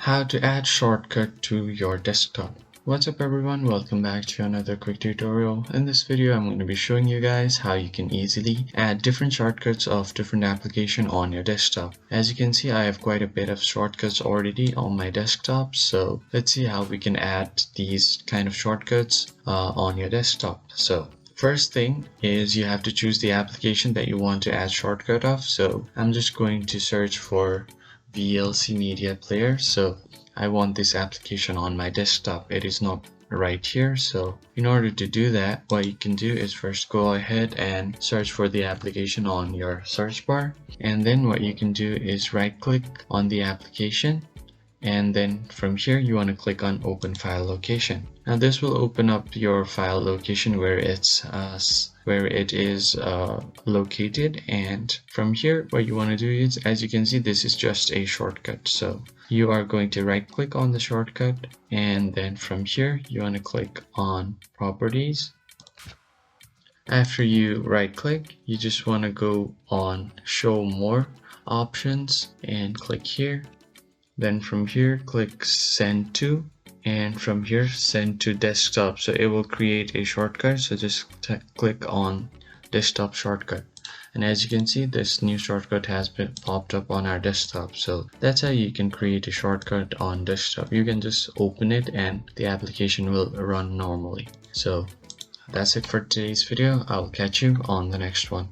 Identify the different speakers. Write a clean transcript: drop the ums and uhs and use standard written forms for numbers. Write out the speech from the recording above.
Speaker 1: How to add shortcut to your desktop. What's up everyone, welcome back to another quick tutorial. In this video I'm going to be showing you guys how you can easily add different shortcuts of different application on your desktop. As you can see, I have quite a bit of shortcuts already on my desktop, so let's see how we can add these kind of shortcuts on your desktop. So first thing is you have to choose the application that you want to add shortcut of. So I'm just going to search for VLC Media Player. So I want this application on my desktop. It is not right here. So in order to do that, what you can do is first go ahead and search for the application on your search bar. And then what you can do is right click on the application. And then from here you want to click on open file location. Now this will open up your file location where it is located, and from here what you want to do is, as you can see, this is just a shortcut. So you are going to right click on the shortcut, and then from here you want to click on properties. After you right click, you just want to go on show more options and click here. Then from here click send to, and from here send to desktop. So it will create a shortcut, so just click on desktop shortcut, and as you can see, this new shortcut has been popped up on our desktop. So that's how you can create a shortcut on desktop. You can just open it and the application will run normally. So that's it for today's video. I'll catch you on the next one.